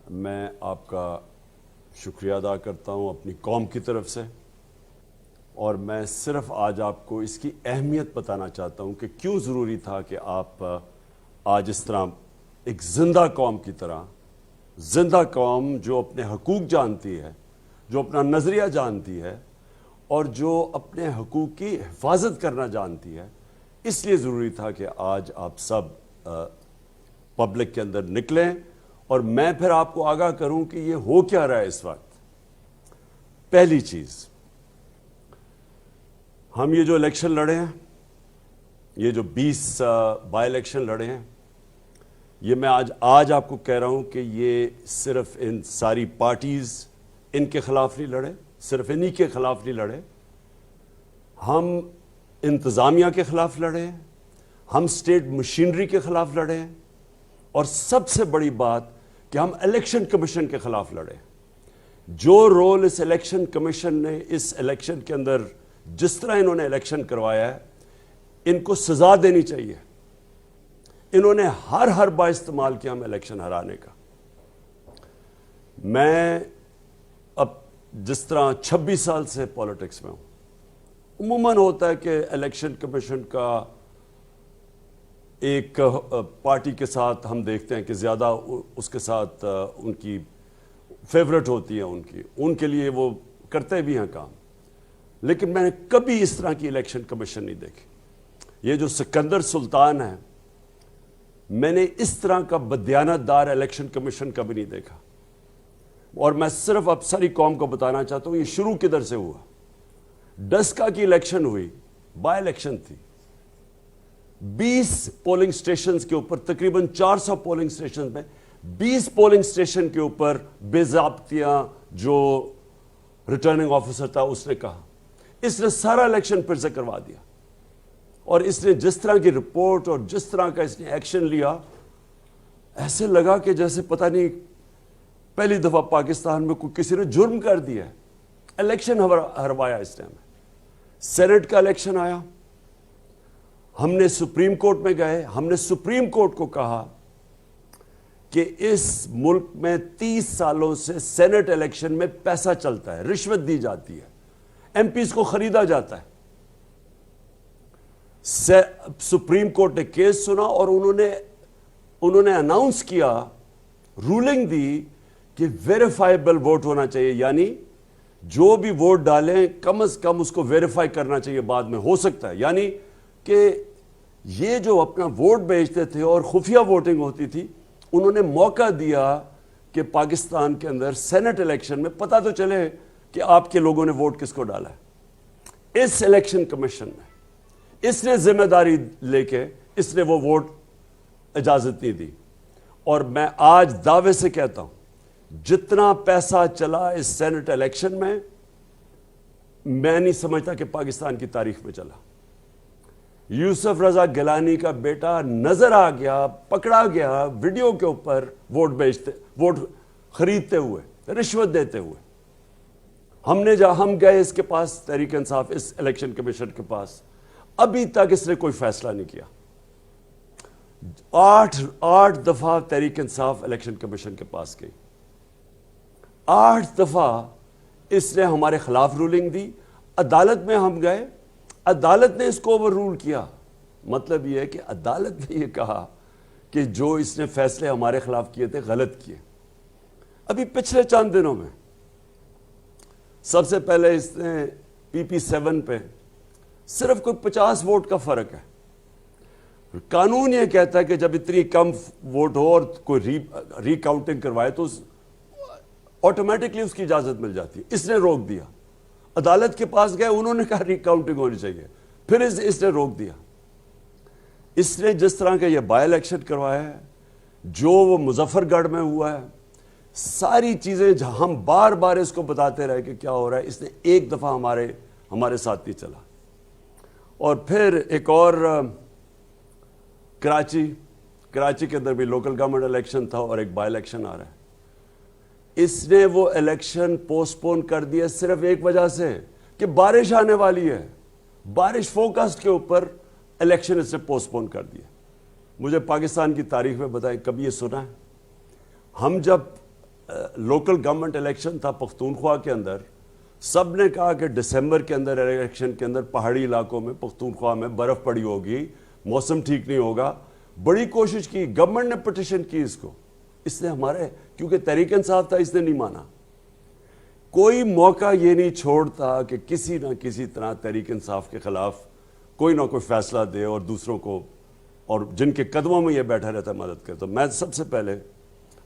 میں آپ کا شکریہ ادا کرتا ہوں اپنی قوم کی طرف سے، اور میں صرف آج آپ کو اس کی اہمیت بتانا چاہتا ہوں کہ کیوں ضروری تھا کہ آپ آج اس طرح ایک زندہ قوم کی طرح، زندہ قوم جو اپنے حقوق جانتی ہے، جو اپنا نظریہ جانتی ہے اور جو اپنے حقوق کی حفاظت کرنا جانتی ہے، اس لیے ضروری تھا کہ آج آپ سب پبلک کے اندر نکلیں اور میں پھر آپ کو آگاہ کروں کہ یہ ہو کیا رہا ہے اس وقت۔ پہلی چیز، ہم یہ جو الیکشن لڑے ہیں، یہ جو 20 بائی الیکشن لڑے ہیں، یہ میں آج آپ کو کہہ رہا ہوں کہ یہ صرف ان ساری پارٹیز ان کے خلاف نہیں لڑے، صرف انہی کے خلاف نہیں لڑے، ہم انتظامیہ کے خلاف لڑے ہیں، ہم اسٹیٹ مشینری کے خلاف لڑے ہیں، اور سب سے بڑی بات کہ ہم الیکشن کمیشن کے خلاف لڑے۔ جو رول اس الیکشن کمیشن نے اس الیکشن کے اندر، جس طرح انہوں نے الیکشن کروایا ہے، ان کو سزا دینی چاہیے۔ انہوں نے ہر با استعمال کیا ہم الیکشن ہرانے کا۔ میں اب جس طرح 26 سال سے پولیٹکس میں ہوں، عموماً ہوتا ہے کہ الیکشن کمیشن کا ایک پارٹی کے ساتھ ہم دیکھتے ہیں کہ زیادہ اس کے ساتھ ان کی فیورٹ ہوتی ہے، ان کے لیے وہ کرتے بھی ہیں کام، لیکن میں نے کبھی اس طرح کی الیکشن کمیشن نہیں دیکھی۔ یہ جو سکندر سلطان ہے، میں نے اس طرح کا بدیانت دار الیکشن کمیشن کبھی نہیں دیکھا۔ اور میں صرف اب ساری قوم کو بتانا چاہتا ہوں یہ شروع کدھر سے ہوا۔ ڈسکا کی الیکشن ہوئی، بائی الیکشن تھی، 20 پولنگ سٹیشنز کے اوپر، تقریباً 400 پولنگ سٹیشنز میں 20 پولنگ سٹیشن کے اوپر بے ضابطیاں جو ریٹرننگ آفیسر تھا اس نے کہا، اس نے سارا الیکشن پھر سے کروا دیا۔ اور اس نے جس طرح کی رپورٹ اور جس طرح کا اس نے ایکشن لیا، ایسے لگا کہ جیسے پتہ نہیں پہلی دفعہ پاکستان میں کسی نے جرم کر دیا ہے۔ الیکشن ہروایا اس نے ہمیں۔ سینٹ کا الیکشن آیا، ہم نے سپریم کورٹ میں گئے، ہم نے سپریم کورٹ کو کہا کہ اس ملک میں 30 سالوں سے سینٹ الیکشن میں پیسہ چلتا ہے، رشوت دی جاتی ہے، ایم پیز کو خریدا جاتا ہے۔ سپریم کورٹ نے کیس سنا اور انہوں نے اناؤنس کیا، رولنگ دی کہ ویریفائیبل ووٹ ہونا چاہیے، یعنی جو بھی ووٹ ڈالیں کم از کم اس کو ویریفائی کرنا چاہیے، بعد میں ہو سکتا ہے۔ یعنی کہ یہ جو اپنا ووٹ بیچتے تھے اور خفیہ ووٹنگ ہوتی تھی، انہوں نے موقع دیا کہ پاکستان کے اندر سینٹ الیکشن میں پتہ تو چلے کہ آپ کے لوگوں نے ووٹ کس کو ڈالا ہے۔ اس الیکشن کمیشن نے، اس نے ذمہ داری لے کے اس نے وہ ووٹ اجازت نہیں دی۔ اور میں آج دعوے سے کہتا ہوں، جتنا پیسہ چلا اس سینٹ الیکشن میں نہیں سمجھتا کہ پاکستان کی تاریخ میں چلا۔ یوسف رضا گیلانی کا بیٹا نظر آ گیا، پکڑا گیا ویڈیو کے اوپر ووٹ خریدتے ہوئے، رشوت دیتے ہوئے۔ ہم گئے اس کے پاس، تحریک انصاف، اس الیکشن کمیشن کے پاس، ابھی تک اس نے کوئی فیصلہ نہیں کیا۔ 8 دفعہ تحریک انصاف الیکشن کمیشن کے پاس گئی، 8 دفعہ اس نے ہمارے خلاف رولنگ دی، عدالت میں ہم گئے، عدالت نے اس کو اوور رول کیا۔ مطلب یہ ہے کہ عدالت نے یہ کہا کہ جو اس نے فیصلے ہمارے خلاف کیے تھے غلط کیے۔ ابھی پچھلے چند دنوں میں سب سے پہلے اس نے PP7 پہ صرف کوئی 50 ووٹ کا فرق ہے۔ قانون یہ کہتا ہے کہ جب اتنی کم ووٹ ہو اور کوئی ری کاؤنٹنگ کروائے تو آٹومیٹکلی اس کی اجازت مل جاتی ہے۔ اس نے روک دیا، عدالت کے پاس گئے، انہوں نے کہا ری کاؤنٹنگ ہونی چاہیے، پھر اس نے روک دیا۔ اس نے جس طرح کا یہ بائی الیکشن کروایا ہے، جو وہ مظفر گڑھ میں ہوا ہے، ساری چیزیں ہم بار بار اس کو بتاتے رہے کہ کیا ہو رہا ہے، اس نے ایک دفعہ ہمارے ساتھ نہیں چلا۔ اور پھر ایک اور کراچی کے اندر بھی لوکل گورنمنٹ الیکشن تھا اور ایک بائی الیکشن آ رہا ہے۔ اس نے وہ الیکشن پوسٹ پون کر دیا صرف ایک وجہ سے کہ بارش آنے والی ہے، بارش فوکسڈ کے اوپر الیکشن اس نے پوسٹ پون کر دیا۔ مجھے پاکستان کی تاریخ میں بتائیں کبھی یہ سنا ہے؟ ہم جب لوکل گورنمنٹ الیکشن تھا پختونخوا کے اندر، سب نے کہا کہ دسمبر کے اندر الیکشن کے اندر پہاڑی علاقوں میں پختونخوا میں برف پڑی ہوگی، موسم ٹھیک نہیں ہوگا. بڑی کوشش کی، گورنمنٹ نے پٹیشن کی اس نے ہمارے، کیونکہ تحریک انصاف تھا، اس نے نہیں مانا. کوئی موقع یہ نہیں چھوڑتا کہ کسی نہ کسی طرح تحریک انصاف کے خلاف کوئی نہ کوئی فیصلہ دے اور دوسروں کو، اور جن کے قدموں میں یہ بیٹھا رہتا ہے مدد کرے. تو میں سب سے پہلے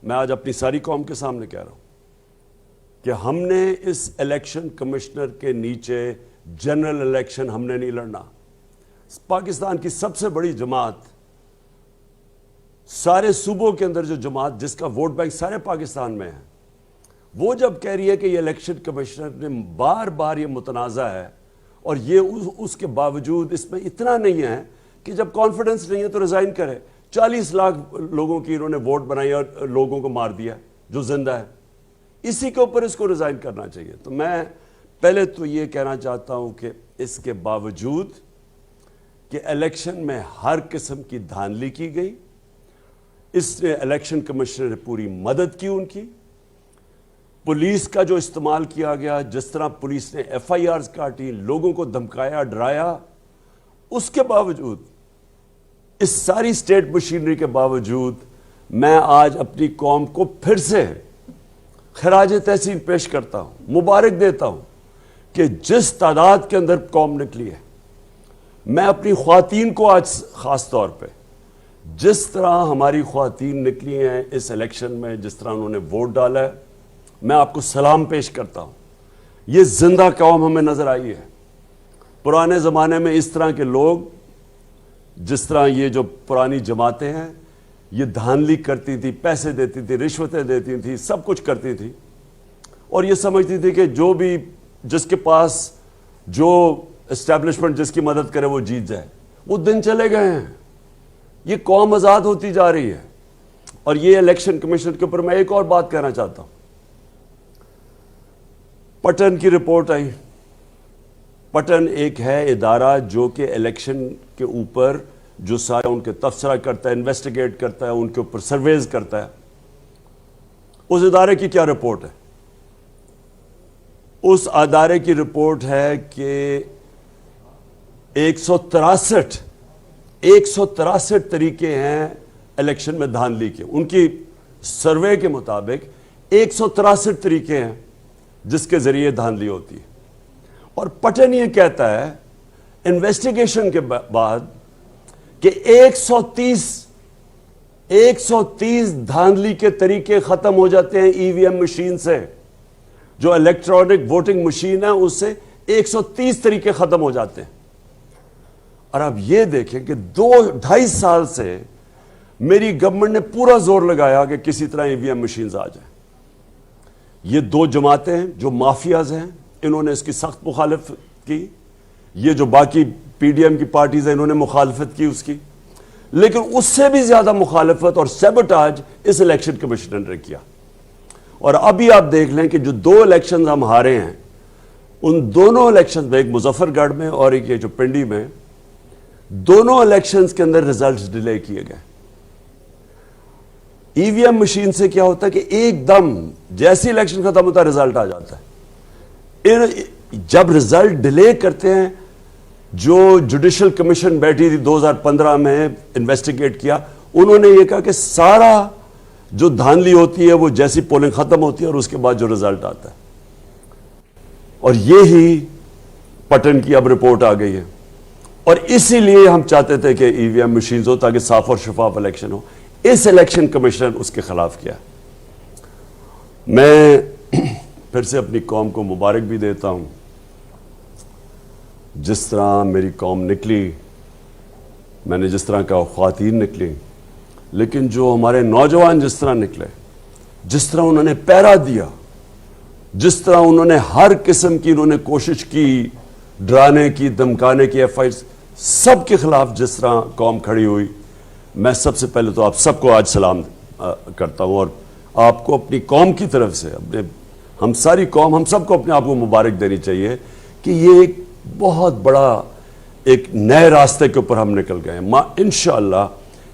میں آج اپنی ساری قوم کے سامنے کہہ رہا ہوں کہ ہم نے اس الیکشن کمشنر کے نیچے جنرل الیکشن ہم نے نہیں لڑنا. پاکستان کی سب سے بڑی جماعت، سارے صوبوں کے اندر جو جماعت جس کا ووٹ بینک سارے پاکستان میں ہے، وہ جب کہہ رہی ہے کہ یہ الیکشن کمشنر نے بار بار یہ متنازع ہے، اور یہ اس کے باوجود اس میں اتنا نہیں ہے کہ جب کانفیڈنس نہیں ہے تو ریزائن کرے. 40 لاکھ لوگوں کی انہوں نے ووٹ بنائی اور لوگوں کو مار دیا جو زندہ ہے، اسی کے اوپر اس کو ریزائن کرنا چاہیے. تو میں پہلے تو یہ کہنا چاہتا ہوں کہ اس کے باوجود کہ الیکشن میں ہر قسم کی دھاندلی کی گئی، اس نے الیکشن کمشنر نے پوری مدد کی ان کی. پولیس کا جو استعمال کیا گیا، جس طرح پولیس نے ایف آئی آرز کاٹی، لوگوں کو دھمکایا، ڈرایا، اس کے باوجود، اس ساری سٹیٹ مشینری کے باوجود، میں آج اپنی قوم کو پھر سے خراج تحسین پیش کرتا ہوں، مبارک دیتا ہوں کہ جس تعداد کے اندر قوم نکلی ہے. میں اپنی خواتین کو آج خاص طور پہ، جس طرح ہماری خواتین نکلی ہیں اس الیکشن میں، جس طرح انہوں نے ووٹ ڈالا ہے، میں آپ کو سلام پیش کرتا ہوں. یہ زندہ قوم ہمیں نظر آئی ہے. پرانے زمانے میں اس طرح کے لوگ، جس طرح یہ جو پرانی جماعتیں ہیں، یہ دھاندلی کرتی تھی، پیسے دیتی تھی، رشوتیں دیتی تھی، سب کچھ کرتی تھی، اور یہ سمجھتی تھی کہ جو بھی جس کے پاس جو اسٹیبلشمنٹ جس کی مدد کرے وہ جیت جائے. وہ دن چلے گئے ہیں. یہ قوم آزاد ہوتی جا رہی ہے. اور یہ الیکشن کمیشن کے اوپر میں ایک اور بات کہنا چاہتا ہوں. پٹن کی رپورٹ آئی. پٹن ایک ہے ادارہ جو کہ الیکشن کے اوپر جو سارا ان کے تبصرہ کرتا ہے، انویسٹیگیٹ کرتا ہے، ان کے اوپر سرویز کرتا ہے. اس ادارے کی کیا رپورٹ ہے؟ اس ادارے کی رپورٹ ہے کہ 163 طریقے ہیں الیکشن میں دھاندلی کے. ان کی سروے کے مطابق 163 طریقے ہیں جس کے ذریعے دھاندلی ہوتی ہے. اور پٹن یہ کہتا ہے انویسٹیگیشن کے بعد کہ 130 دھاندلی کے طریقے ختم ہو جاتے ہیں ای وی ایم مشین سے. جو الیکٹرانک ووٹنگ مشین ہے اس سے 130 طریقے ختم ہو جاتے ہیں. اور اب یہ دیکھیں کہ 2-2.5 سال سے میری گورنمنٹ نے پورا زور لگایا کہ کسی طرح ای وی ایم مشینز آ جائیں. یہ دو جماعتیں ہیں جو مافیاز ہیں، انہوں نے اس کی سخت مخالفت کی. یہ جو باقی پی ڈی ایم کی پارٹیز ہیں انہوں نے مخالفت کی اس کی، لیکن اس سے بھی زیادہ مخالفت اور سیبوٹاج اس الیکشن کمیشنر نے کیا. اور ابھی آپ دیکھ لیں کہ جو 2 الیکشنز ہم ہارے ہیں، ان دونوں الیکشنز میں، ایک مظفر گڑھ میں اور ایک یہ جو پنڈی میں، دونوں الیکشنز کے اندر ریزلٹس ڈیلے کیے گئے. ای وی ایم مشین سے کیا ہوتا ہے کہ ایک دم جیسی الیکشن ختم ہوتا ہے رزلٹ آ جاتا ہے. جب رزلٹ ڈیلے کرتے ہیں، جو جوڈیشل کمیشن بیٹھی تھی 2015 میں انویسٹیگیٹ کیا، انہوں نے یہ کہا کہ سارا جو دھاندلی ہوتی ہے وہ جیسی پولنگ ختم ہوتی ہے اور اس کے بعد جو رزلٹ آتا ہے. اور یہی پٹن کی اب رپورٹ آ گئی ہے. اور اسی لیے ہم چاہتے تھے کہ ای وی ایم مشینز ہو تاکہ صاف اور شفاف الیکشن ہو. اس الیکشن کمیشن اس کے خلاف کیا. میں پھر سے اپنی قوم کو مبارک بھی دیتا ہوں. جس طرح میری قوم نکلی، میں نے جس طرح کہا خواتین نکلی، لیکن جو ہمارے نوجوان جس طرح نکلے، جس طرح انہوں نے پیرا دیا، جس طرح انہوں نے ہر قسم کی انہوں نے کوشش کی، ڈرانے کی، دھمکانے کی، ایف آئی سب کے خلاف جس طرح قوم کھڑی ہوئی، میں سب سے پہلے تو آپ سب کو آج سلام کرتا ہوں. اور آپ کو اپنی قوم کی طرف سے، ہم ساری قوم، ہم سب کو اپنے آپ کو مبارک دینی چاہیے کہ یہ ایک بہت بڑا ایک نئے راستے کے اوپر ہم نکل گئے ہیں. انشاءاللہ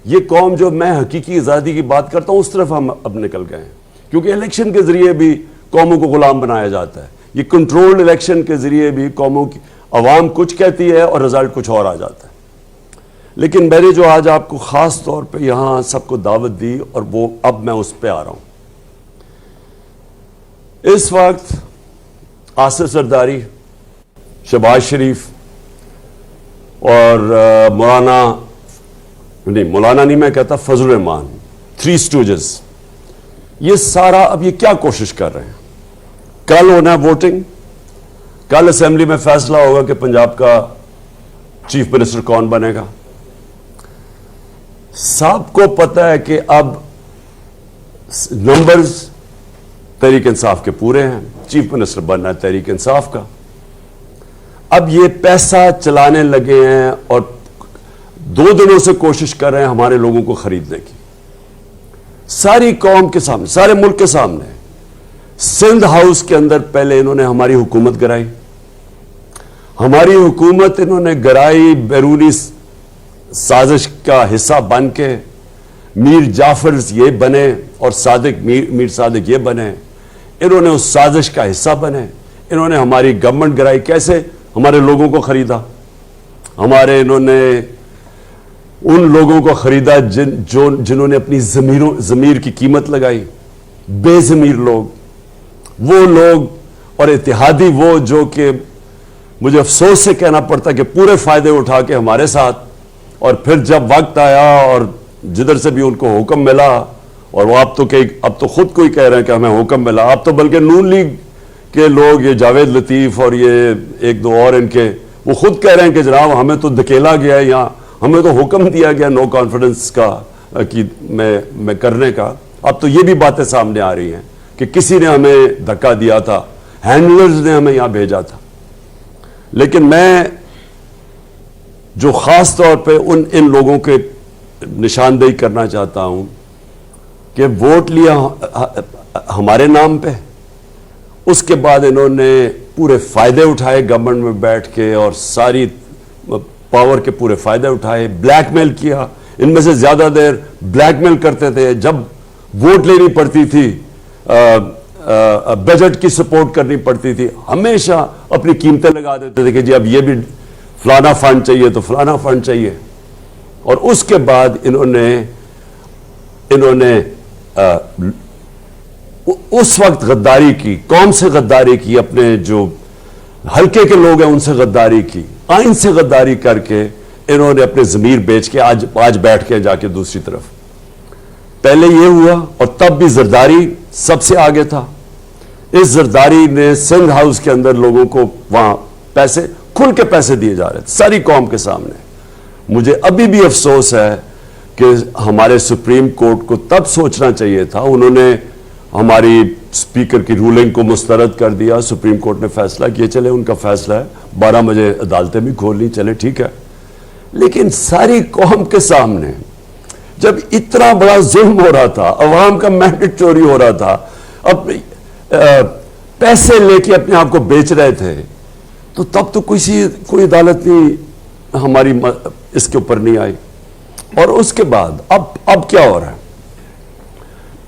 یہ قوم جو میں حقیقی آزادی کی بات کرتا ہوں اس طرف ہم اب نکل گئے ہیں. کیونکہ الیکشن کے ذریعے بھی قوموں کو غلام بنایا جاتا ہے. یہ کنٹرولڈ الیکشن کے ذریعے بھی قوموں کی عوام کچھ کہتی ہے اور رزلٹ کچھ اور آ جاتا ہے. لیکن میں نے جو آج آپ کو خاص طور پہ یہاں سب کو دعوت دی اور وہ اب میں اس پہ آ رہا ہوں. اس وقت آصف زرداری, شہباز شریف اور مولانا نہیں میں کہتا, فضل الرحمان, 3 اسٹوجز, یہ سارا اب یہ کیا کوشش کر رہے ہیں. کل ہونا ہے ووٹنگ, کل اسمبلی میں فیصلہ ہوگا کہ پنجاب کا چیف منسٹر کون بنے گا. سب کو پتا ہے کہ اب نمبرز تحریک انصاف کے پورے ہیں, چیف منسٹر بننا ہے تحریک انصاف کا. اب یہ پیسہ چلانے لگے ہیں اور 2 دنوں سے کوشش کر رہے ہیں ہمارے لوگوں کو خریدنے کی, ساری قوم کے سامنے, سارے ملک کے سامنے. سندھ ہاؤس کے اندر پہلے انہوں نے ہماری حکومت گرائی, ہماری حکومت انہوں نے گرائی بیرونی سازش کا حصہ بن کے. میر جعفر یہ بنے اور میر صادق یہ بنے, انہوں نے اس سازش کا حصہ بنے. انہوں نے ہماری گورنمنٹ گرائی. کیسے؟ ہمارے لوگوں کو خریدا. انہوں نے ان لوگوں کو خریدا جنہوں نے اپنی ضمیر کی قیمت لگائی. بے ضمیر لوگ, وہ لوگ اور اتحادی وہ جو کہ مجھے افسوس سے کہنا پڑتا کہ پورے فائدے اٹھا کے ہمارے ساتھ, اور پھر جب وقت آیا اور جدھر سے بھی ان کو حکم ملا, اور وہ اب تو خود کوئی کہہ رہے ہیں کہ ہمیں حکم ملا. اب تو بلکہ نون لیگ کے لوگ, یہ جاوید لطیف اور یہ 1-2 اور ان کے, وہ خود کہہ رہے ہیں کہ جناب ہمیں تو دھکیلا گیا ہے, یہاں ہمیں تو حکم دیا گیا نو کانفیڈنس کا میں کرنے کا. اب تو یہ بھی باتیں سامنے آ رہی ہیں کہ کسی نے ہمیں دھکا دیا تھا, ہینڈلرز نے ہمیں یہاں بھیجا تھا. لیکن میں جو خاص طور پہ ان لوگوں کے نشاندہی کرنا چاہتا ہوں کہ ووٹ لیا ہمارے نام پہ, اس کے بعد انہوں نے پورے فائدے اٹھائے گورنمنٹ میں بیٹھ کے, اور ساری پاور کے پورے فائدے اٹھائے. بلیک میل کیا, ان میں سے زیادہ دیر بلیک میل کرتے تھے. جب ووٹ لینی پڑتی تھی, بجٹ کی سپورٹ کرنی پڑتی تھی, ہمیشہ اپنی قیمتیں لگا دیتے تھے کہ جی اب یہ بھی فلانا فنڈ چاہیے تو فلانا فنڈ چاہیے. اور اس کے بعد انہوں نے اس وقت غداری کی, قوم سے غداری کی, اپنے جو حلقے کے لوگ ہیں ان سے غداری کی, آئین سے غداری کر کے انہوں نے اپنے ضمیر بیچ کے آج بیٹھ کے جا کے دوسری طرف. پہلے یہ ہوا, اور تب بھی زرداری سب سے آگے تھا. اس زرداری نے سندھ ہاؤس کے اندر لوگوں کو وہاں پیسے, کھل کے پیسے دیے جا رہے تھے ساری قوم کے سامنے. مجھے ابھی بھی افسوس ہے کہ ہمارے سپریم کورٹ کو تب سوچنا چاہیے تھا. انہوں نے ہماری اسپیکر کی رولنگ کو مسترد کر دیا. سپریم کورٹ نے فیصلہ کیا, چلے ان کا فیصلہ ہے, 12 بجے عدالتیں بھی کھول لی, چلے ٹھیک ہے. لیکن ساری قوم کے سامنے جب اتنا بڑا ظلم ہو رہا تھا, عوام کا مینڈیٹ چوری ہو رہا تھا, پیسے لے کے اپنے آپ کو بیچ رہے تھے, تو تب تو کوئی عدالت نہیں ہماری اس کے اوپر نہیں آئی. اور اس کے بعد اب کیا ہو رہا ہے؟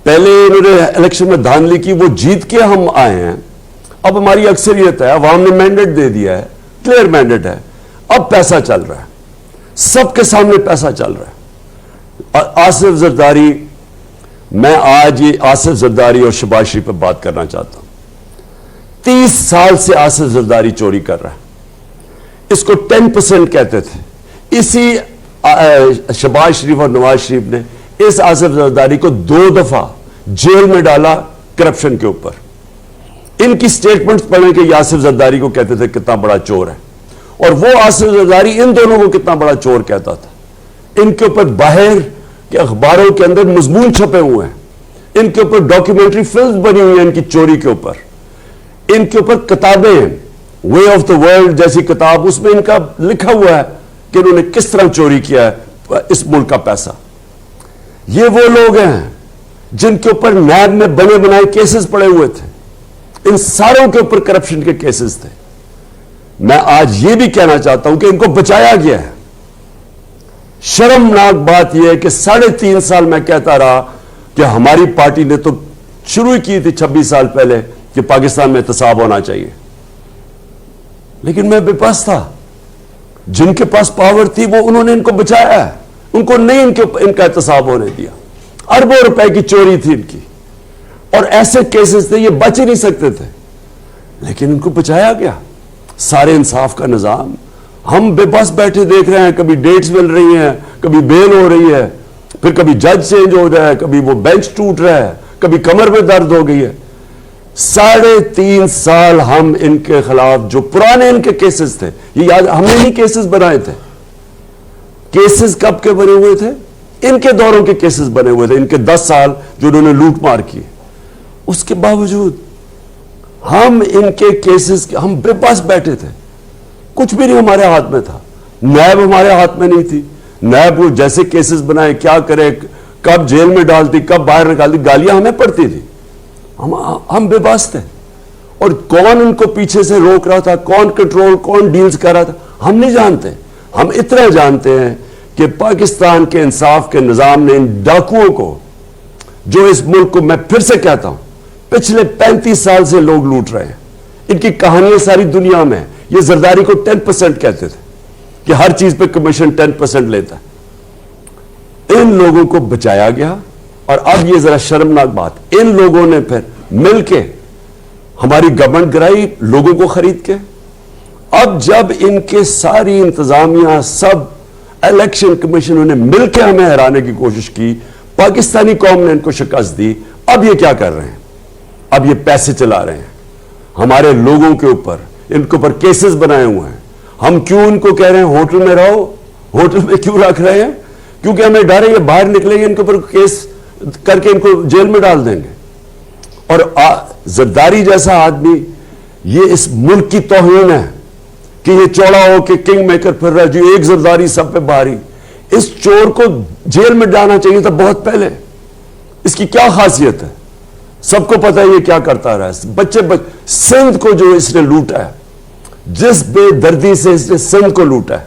پہلے انہوں نے الیکشن میں دھاندلی کی, وہ جیت کے ہم آئے ہیں, اب ہماری اکثریت ہے, عوام نے مینڈیٹ دے دیا ہے, کلیئر مینڈیٹ ہے, اب پیسہ چل رہا ہے, سب کے سامنے پیسہ چل رہا ہے. آصف زرداری, میں آج یہ آصف زرداری اور شہباز شریف پہ بات کرنا چاہتا ہوں. 30 سال سے آصف زرداری چوری کر رہا ہے. اس کو 10% کہتے تھے. اسی شہباز شریف اور نواز شریف نے اس آصف زرداری کو 2 دفعہ جیل میں ڈالا کرپشن کے اوپر. ان کی سٹیٹمنٹس پڑھیں کہ یہ آصف زرداری کو کہتے تھے کتنا بڑا چور ہے, اور وہ آصف زرداری ان دونوں کو کتنا بڑا چور کہتا تھا. ان کے اوپر باہر کے اخباروں کے اندر مضمون چھپے ہوئے ہیں, ان کے اوپر ڈاکیومنٹری فلم بنی ہوئی ہیں ان کی چوری کے اوپر, ان کے اوپر کتابیں ہیں, وے آف دا ورلڈ جیسی کتاب, اس میں ان کا لکھا ہوا ہے کہ انہوں نے کس طرح چوری کیا ہے اس ملک کا پیسہ. یہ وہ لوگ ہیں جن کے اوپر نیب میں بنے بنائے کیسز پڑے ہوئے تھے, ان ساروں کے اوپر کرپشن کے کیسز تھے. میں آج یہ بھی کہنا چاہتا ہوں کہ ان کو بچایا گیا ہے. شرمناک بات یہ ہے کہ 3.5 سال میں کہتا رہا کہ ہماری پارٹی نے تو شروع کی تھی 26 سال پہلے کہ پاکستان میں احتساب ہونا چاہیے، لیکن میں بے بس تھا. جن کے پاس پاور تھی وہ انہوں نے ان کو بچایا ہے، ان کو نہیں ان کا احتساب ہونے دیا. اربوں روپے کی چوری تھی ان کی، اور ایسے کیسز تھے یہ بچ ہی نہیں سکتے تھے، لیکن ان کو بچایا گیا. سارے انصاف کا نظام. ہم بے بس بیٹھے دیکھ رہے ہیں، کبھی ڈیٹس مل رہی ہیں، کبھی بیل ہو رہی ہے، پھر کبھی جج چینج ہو رہا ہے، کبھی وہ بینچ ٹوٹ رہا ہے، کبھی کمر میں درد ہو گئی ہے. 3.5 سال ہم ان کے خلاف جو پرانے ان کے کیسز تھے، یہ یاد ہم نے نہیں کیسز بنائے تھے. کیسز کب کے بنے ہوئے تھے؟ ان کے دوروں کے کیسز بنے ہوئے تھے، ان کے 10 سال جو انہوں نے لوٹ مار کی. اس کے باوجود ہم ان کے کیسز ہم بے بس بیٹھے تھے. کچھ بھی نہیں ہمارے ہاتھ میں تھا. نیب ہمارے ہاتھ میں نہیں تھی. نیب وہ جیسے کیسز بنائے، کیا کرے، کب جیل میں ڈالتی، کب باہر نکالتی، گالیاں ہمیں پڑتی تھی. ہم بے بس تھے. اور کون ان کو پیچھے سے روک رہا تھا، کون کنٹرول، کون ڈیلز کر رہا تھا، ہم نہیں جانتے. ہم اتنا جانتے ہیں کہ پاکستان کے انصاف کے نظام نے ان ڈاکوؤں کو، جو اس ملک کو، میں پھر سے کہتا ہوں، پچھلے 35 سال سے لوگ لوٹ رہے ہیں. ان کی کہانیاں ساری دنیا میں. یہ زرداری کو 10% کہتے تھے کہ ہر چیز پہ کمیشن 10% لیتا ہے. ان لوگوں کو بچایا گیا. اور اب یہ ذرا شرمناک بات، ان لوگوں نے پھر مل کے ہماری گورنمنٹ گرائی لوگوں کو خرید کے. اب جب ان کے ساری انتظامیہ، سب الیکشن کمیشنوں نے مل کے ہمیں ہرانے کی کوشش کی، پاکستانی قوم نے ان کو شکست دی. اب یہ کیا کر رہے ہیں؟ اب یہ پیسے چلا رہے ہیں ہمارے لوگوں کے اوپر، ان کے اوپر کیسز بنائے ہوئے ہیں. ہم کیوں ان کو کہہ رہے ہیں ہوٹل میں رہو؟ ہوٹل میں کیوں رکھ رہے ہیں؟ کیونکہ ہمیں ڈر ہے یہ باہر نکلیں گے، ان کے اوپر کیس کر کے ان کو جیل میں ڈال دیں گے. اور زرداری جیسا آدمی، یہ اس ملک کی توہین ہے کہ یہ چوڑا ہو کے کنگ میکر پھر رہا ہے، جو ایک زرداری سب پہ بھاری. اس چور کو جیل میں ڈالنا چاہیے تھا بہت پہلے. اس کی کیا خاصیت ہے؟ سب کو پتا ہے یہ کیا کرتا رہا ہے. بچے سندھ کو جو اس نے لوٹا ہے، جس بے دردی سے اس نے سندھ کو لوٹا ہے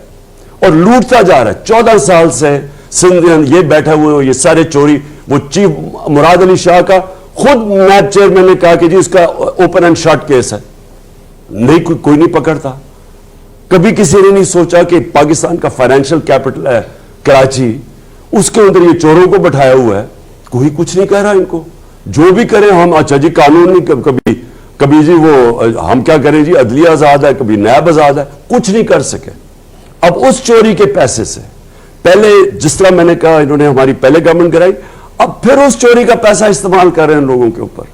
اور لوٹتا جا رہا ہے. 14 سال سے سندھ یہ بیٹھا ہوئے ہو، یہ سارے چوری. وہ چیف مراد علی شاہ کا خود نیب چیئرمین نے کہا کہ جی اس کا اوپن اینڈ شٹ کیس ہے. نہیں، کوئی نہیں پکڑتا. کبھی کسی نے نہیں سوچا کہ پاکستان کا فائنینشل کیپٹل ہے کراچی، اس کے اندر یہ چوروں کو بٹھایا ہوا ہے. کوئی کچھ نہیں کہہ رہا ان کو. جو بھی کریں ہم، اچھا جی قانون نہیں، کبھی جی وہ ہم کیا کریں جی، عدلیہ آزاد ہے، کبھی نیب آزاد ہے. کچھ نہیں کر سکے. اب اس چوری کے پیسے سے پہلے، جس طرح میں نے کہا انہوں نے ہماری پہلے گورنمنٹ گرائی، اب پھر اس چوری کا پیسہ استعمال کر رہے ہیں لوگوں کے اوپر.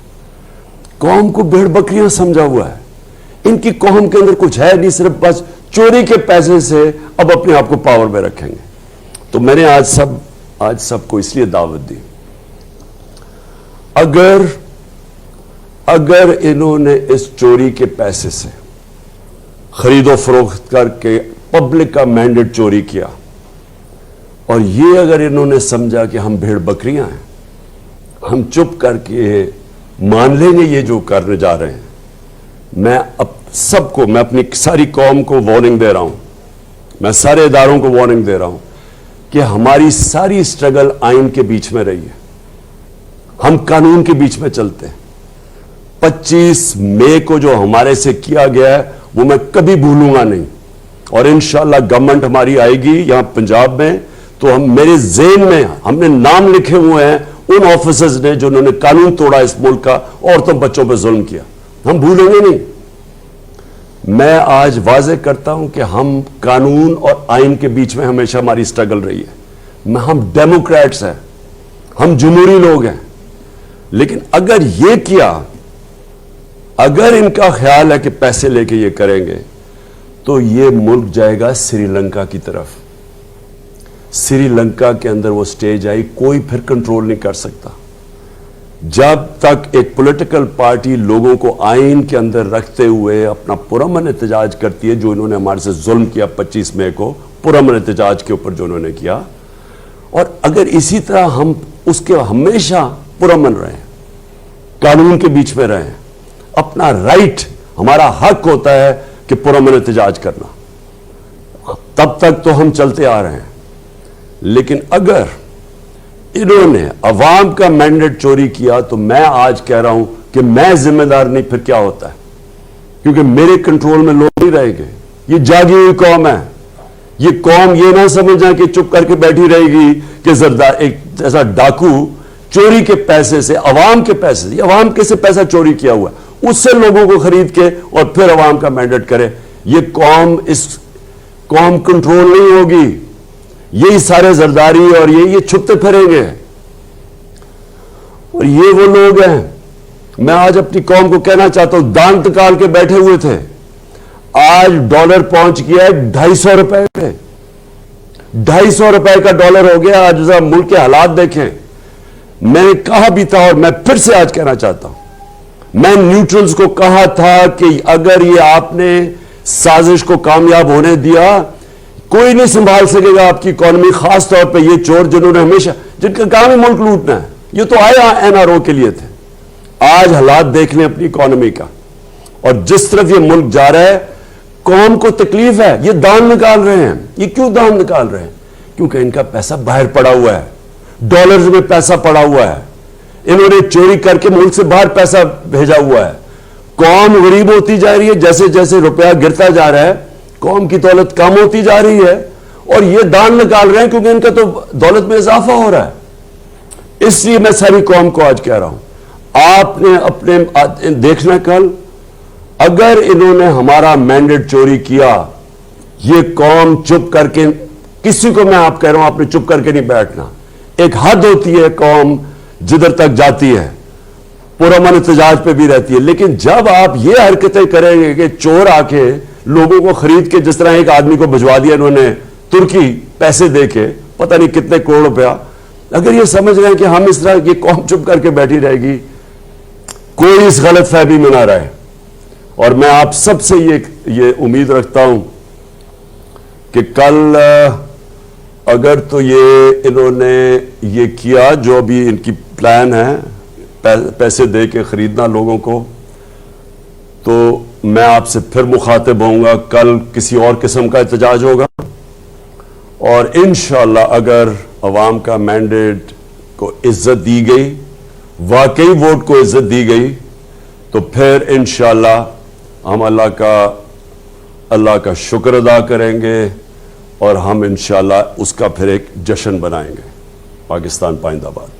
قوم کو بھیڑ بکریاں سمجھا ہوا ہے. ان کی قوم کے اندر کچھ ہے نہیں، صرف بس چوری کے پیسے سے اب اپنے آپ کو پاور میں رکھیں گے. تو میں نے آج سب کو اس لیے دعوت دی، اگر انہوں نے اس چوری کے پیسے سے خرید و فروخت کر کے پبلک کا مینڈیٹ چوری کیا، اور یہ اگر انہوں نے سمجھا کہ ہم بھیڑ بکریاں ہیں، ہم چپ کر کے مان لیں گے یہ جو کرنے جا رہے ہیں، میں سب کو، میں اپنی ساری قوم کو وارننگ دے رہا ہوں، میں سارے اداروں کو وارننگ دے رہا ہوں کہ ہماری ساری سٹرگل آئین کے بیچ میں رہی ہے. ہم قانون کے بیچ میں چلتے ہیں. 25 مئی کو جو ہمارے سے کیا گیا ہے وہ میں کبھی بھولوں گا نہیں. اور انشاءاللہ گورنمنٹ ہماری آئے گی یہاں پنجاب میں، تو میرے ذہن میں ہم نے نام لکھے ہوئے ہیں ان آفیسرز نے جنہوں نے قانون توڑا اس ملک کا، عورتوں بچوں پہ ظلم کیا. ہم بھولیں گے نہیں. میں آج واضح کرتا ہوں کہ ہم قانون اور آئین کے بیچ میں ہمیشہ ہماری سٹرگل رہی ہے. ہم ڈیموکریٹس ہیں، ہم جمہوری لوگ ہیں. لیکن اگر یہ کیا، اگر ان کا خیال ہے کہ پیسے لے کے یہ کریں گے، تو یہ ملک جائے گا سری لنکا کی طرف. سری لنکا کے اندر وہ سٹیج آئی، کوئی پھر کنٹرول نہیں کر سکتا. جب تک ایک پولیٹیکل پارٹی لوگوں کو آئین کے اندر رکھتے ہوئے اپنا پرامن احتجاج کرتی ہے، جو انہوں نے ہمارے سے ظلم کیا 25 مئی کو پرامن احتجاج کے اوپر جو انہوں نے کیا، اور اگر اسی طرح ہم اس کے ہمیشہ پرامن رہیں، قانون کے بیچ میں رہیں، اپنا رائٹ، ہمارا حق ہوتا ہے کہ پرامن احتجاج کرنا، تب تک تو ہم چلتے آ رہے ہیں. لیکن اگر انہوں نے عوام کا مینڈیٹ چوری کیا تو میں آج کہہ رہا ہوں کہ میں ذمہ دار نہیں، پھر کیا ہوتا ہے؟ کیونکہ میرے کنٹرول میں لوگ نہیں رہیں گے. یہ جاگی ہوئی قوم ہے. یہ قوم یہ نہ سمجھنا کہ چپ کر کے بیٹھی رہے گی کہ ایک جیسا ڈاکو چوری کے پیسے سے، عوام کے پیسے سے، عوام کے سے پیسہ چوری کیا ہوا ہے، اس سے لوگوں کو خرید کے اور پھر عوام کا مینڈیٹ کرے. یہ قوم کنٹرول نہیں ہوگی. یہی سارے زرداری اور یہ چھپتے پھریں گے. اور یہ وہ لوگ ہیں، میں آج اپنی قوم کو کہنا چاہتا ہوں، دانت نکال کے بیٹھے ہوئے تھے، آج ڈالر پہنچ گیا ہے 250 روپے پہ. 250 روپے کا ڈالر ہو گیا. آج ذرا ملک کے حالات دیکھیں. میں نے کہا بھی تھا اور میں پھر سے آج کہنا چاہتا ہوں، میں نیوٹرلز کو کہا تھا کہ اگر یہ آپ نے سازش کو کامیاب ہونے دیا، کوئی نہیں سنبھال سکے گا آپ کی اکانومی، خاص طور پہ یہ چور جنہوں نے ہمیشہ، جن کا کام ہے ملک لوٹنا ہے. یہ تو آئے NRO کے لیے تھے. آج حالات دیکھ لیں اپنی اکانومی کا، اور جس طرف یہ ملک جا رہا ہے، قوم کو تکلیف ہے. یہ دان نکال رہے ہیں. یہ کیوں دان نکال رہے ہیں؟ کیونکہ ان کا پیسہ باہر پڑا ہوا ہے، ڈالرز میں پیسہ پڑا ہوا ہے. انہوں نے چوری کر کے ملک سے باہر پیسہ بھیجا ہوا ہے. قوم غریب ہوتی جا رہی ہے. جیسے جیسے روپیہ گرتا جا رہا ہے، قوم کی دولت کم ہوتی جا رہی ہے. اور یہ دان نکال رہے ہیں کیونکہ ان کا تو دولت میں اضافہ ہو رہا ہے. اس لیے میں ساری قوم کو آج کہہ رہا ہوں، آپ نے اپنے دیکھنا کل اگر انہوں نے ہمارا مینڈیٹ چوری کیا، یہ قوم چپ کر کے، کسی کو میں آپ کہہ رہا ہوں آپ نے چپ کر کے نہیں بیٹھنا. ایک حد ہوتی ہے قوم جدھر تک جاتی ہے، پرامن احتجاج پہ بھی رہتی ہے. لیکن جب آپ یہ حرکتیں کریں گے کہ چور آ کے لوگوں کو خرید کے، جس طرح ایک آدمی کو بھجوا دیا انہوں نے ترکی پیسے دے کے پتہ نہیں کتنے کروڑ روپیہ، اگر یہ سمجھ رہے ہیں کہ ہم اس طرح یہ قوم چپ کر کے بیٹھی رہے گی، کوئی اس غلط فہمی میں نہ رہے. اور میں آپ سب سے یہ امید رکھتا ہوں کہ کل اگر تو یہ انہوں نے یہ کیا جو بھی ان کی پلان ہے، پیسے دے کے خریدنا لوگوں کو، تو میں آپ سے پھر مخاطب ہوں گا. کل کسی اور قسم کا احتجاج ہوگا، اور انشاءاللہ اگر عوام کا مینڈیٹ کو عزت دی گئی، واقعی ووٹ کو عزت دی گئی، تو پھر انشاءاللہ ہم اللہ کا شکر ادا کریں گے، اور ہم انشاءاللہ اس کا پھر ایک جشن بنائیں گے. پاکستان پائندہ باد.